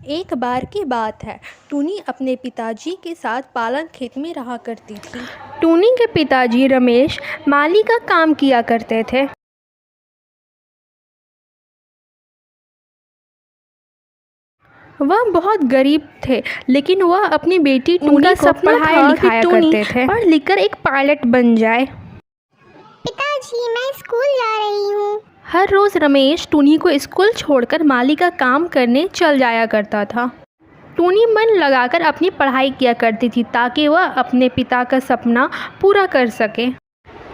एक बार की बात है। टूनी अपने पिताजी के साथ पालन खेत में रहा करती थी। टूनी के पिताजी रमेश माली का काम किया करते थे। वह बहुत गरीब थे, लेकिन वह अपनी बेटी टूनी को पढ़ाया लिखाया करते थे, पढ़ लिखकर एक पायलट बन जाए। पिताजी, मैं स्कूल जा रही हूँ। हर रोज़ रमेश टूनी को स्कूल छोड़कर माली का काम करने चल जाया करता था। टूनी मन लगाकर अपनी पढ़ाई किया करती थी ताकि वह अपने पिता का सपना पूरा कर सके।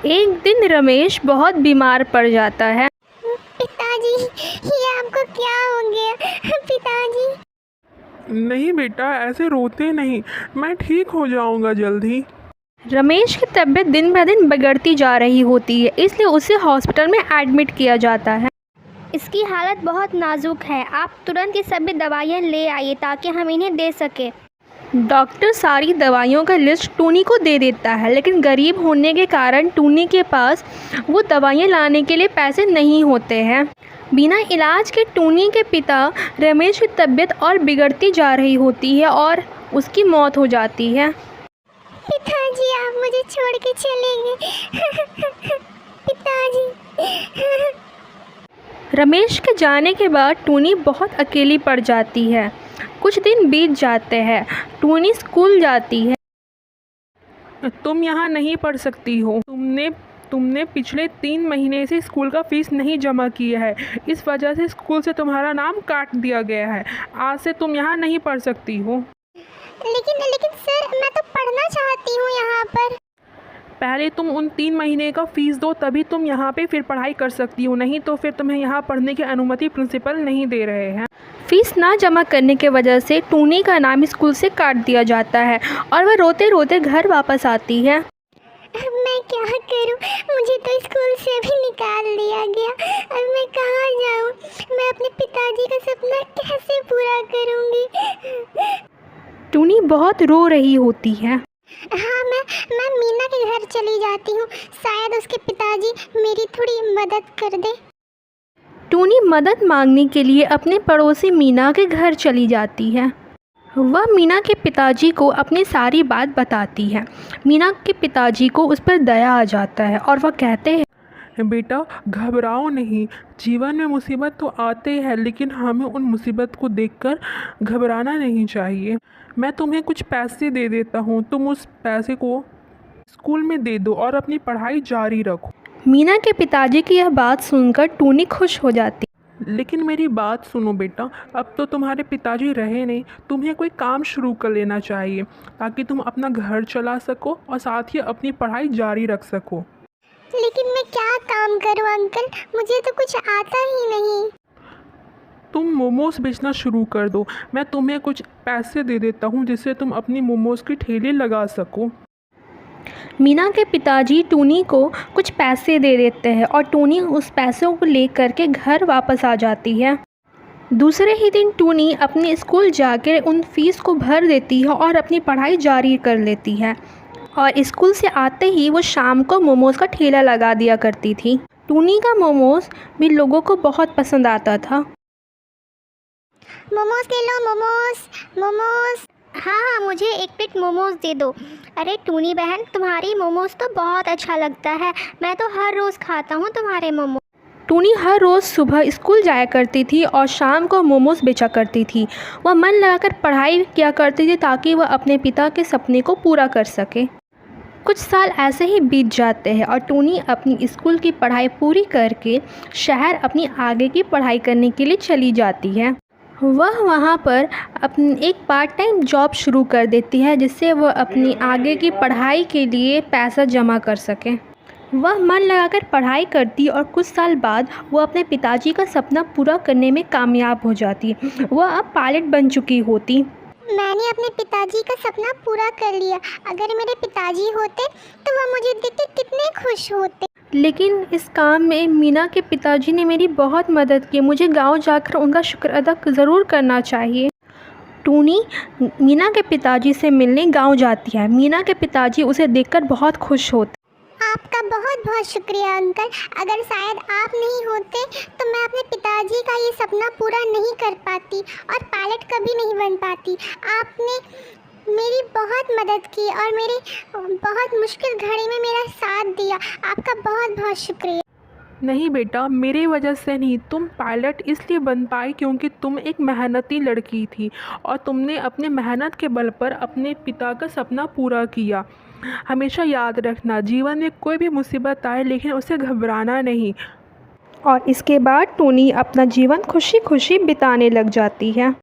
एक दिन रमेश बहुत बीमार पड़ जाता है। पिताजी, ये आपको क्या हो गया? पिताजी। नहीं बेटा, ऐसे रोते नहीं, मैं ठीक हो जाऊंगा जल्दी। रमेश की तबीयत दिन ब दिन बिगड़ती जा रही होती है, इसलिए उसे हॉस्पिटल में एडमिट किया जाता है। इसकी हालत बहुत नाजुक है, आप तुरंत ये सभी दवाइयाँ ले आइए ताकि हम इन्हें दे सकें। डॉक्टर सारी दवाइयों का लिस्ट टूनी को दे देता है, लेकिन गरीब होने के कारण टूनी के पास वो दवाइयाँ लाने के लिए पैसे नहीं होते हैं। बिना इलाज के टूनी के पिता रमेश की तबीयत और बिगड़ती जा रही होती है और उसकी मौत हो जाती है। पिताजी, आप मुझे छोड़ के चले गए। पिताजी। रमेश के जाने के बाद टूनी बहुत अकेली पड़ जाती है। कुछ दिन बीत जाते हैं। टूनी स्कूल जाती है। तुम यहाँ नहीं पढ़ सकती हो। तुमने पिछले 3 महीने से स्कूल का फीस नहीं जमा किया है। इस वजह से स्कूल से तुम्हारा नाम काट दिया गया है। आज से तुम यहाँ नहीं पढ़ सकती हो। लेकिन सर, मैं तो पढ़ना चाहती हूँ यहाँ पर। पहले तुम उन 3 महीने का फ़ीस दो, तभी तुम यहाँ पे फिर पढ़ाई कर सकती हो, नहीं तो फिर तुम्हें यहाँ पढ़ने की अनुमति प्रिंसिपल नहीं दे रहे हैं। फीस ना जमा करने की वजह से टूनी का नाम स्कूल से काट दिया जाता है और वह रोते रोते घर वापस आती है। अब मैं क्या करूँ? मुझे तो स्कूल से भी निकाल दिया गया। अब मैं कहाँ जाऊँ? मैं अपने पिताजी का सपना कैसे पूरा करूँगी? टूनी बहुत रो रही होती है। हाँ, मैं मीना के घर चली जाती हूँ। शायद उसके पिताजी मेरी थोड़ी मदद कर दे। टूनी मदद मांगने के लिए अपने पड़ोसी मीना के घर चली जाती है। वह मीना के पिताजी को अपनी सारी बात बताती है। मीना के पिताजी को उस पर दया आ जाता है और वह कहते हैं, बेटा, घबराओ नहीं। जीवन में मुसीबत तो आते हैं, लेकिन हमें उन मुसीबत को देखकर घबराना नहीं चाहिए। मैं तुम्हें कुछ पैसे दे देता हूँ, तुम उस पैसे को स्कूल में दे दो और अपनी पढ़ाई जारी रखो। मीना के पिताजी की यह बात सुनकर टूनी खुश हो जाती। लेकिन मेरी बात सुनो बेटा, अब तो तुम्हारे पिताजी रहे नहीं, तुम्हें कोई काम शुरू कर लेना चाहिए ताकि तुम अपना घर चला सको और साथ ही अपनी पढ़ाई जारी रख सको। लेकिन मैं क्या काम करूं अंकल? मुझे तो कुछ आता ही नहीं। तुम मोमोज बेचना शुरू कर दो। मैं तुम्हें कुछ पैसे दे देता हूँ जिससे तुम अपनी मोमोज की ठेली लगा सको। मीना के पिताजी टूनी को कुछ पैसे दे देते हैं और टूनी उस पैसों को लेकर के घर वापस आ जाती है। दूसरे ही दिन टूनी अपने स्कूल जाकर उन फीस को भर देती है और अपनी पढ़ाई जारी कर लेती है। और स्कूल से आते ही वो शाम को मोमोज़ का ठेला लगा दिया करती थी। टूनी का मोमोज़ भी लोगों को बहुत पसंद आता था। मोमोज ले लो, मोमोज। हाँ, मुझे एक प्लेट मोमोज दे दो। अरे टूनी बहन, तुम्हारी मोमोज तो बहुत अच्छा लगता है। मैं तो हर रोज़ खाता हूँ तुम्हारे मोमोज। टूनी हर रोज़ सुबह स्कूल जाया करती थी और शाम को मोमोज़ बेचा करती थी। वह मन लगाकर पढ़ाई किया करती थी ताकि वह अपने पिता के सपने को पूरा कर सके। कुछ साल ऐसे ही बीत जाते हैं और टूनी अपनी स्कूल की पढ़ाई पूरी करके शहर अपनी आगे की पढ़ाई करने के लिए चली जाती है। वह वहाँ पर अपनी एक पार्ट टाइम जॉब शुरू कर देती है जिससे वह अपनी आगे की पढ़ाई के लिए पैसा जमा कर सके। वह मन लगाकर पढ़ाई करती और कुछ साल बाद वह अपने पिताजी का सपना पूरा करने में कामयाब हो जाती। वह अब पायलट बन चुकी होती। मैंने अपने पिताजी का सपना पूरा कर लिया। अगर मेरे पिताजी होते तो वह मुझे देख के कितने खुश होते। लेकिन इस काम में मीना के पिताजी ने मेरी बहुत मदद की। मुझे गांव जाकर उनका शुक्र अदा ज़रूर करना चाहिए। टूनी मीना के पिताजी से मिलने गांव जाती है। मीना के पिताजी उसे देखकर बहुत खुश होते। आपका बहुत बहुत शुक्रिया अंकल। अगर शायद आप नहीं होते तो मैं अपने पिताजी का ये सपना पूरा नहीं कर पाती और पायलट कभी नहीं बन पाती। आपने मेरी बहुत मदद की और मेरी बहुत मुश्किल घड़ी में मेरा साथ दिया। आपका बहुत बहुत शुक्रिया। नहीं बेटा, मेरी वजह से नहीं, तुम पायलट इसलिए बन पाई क्योंकि तुम एक मेहनती लड़की थी और तुमने अपने मेहनत के बल पर अपने पिता का सपना पूरा किया। हमेशा याद रखना, जीवन में कोई भी मुसीबत आए लेकिन उसे घबराना नहीं। और इसके बाद टूनी अपना जीवन खुशी खुशी बिताने लग जाती है।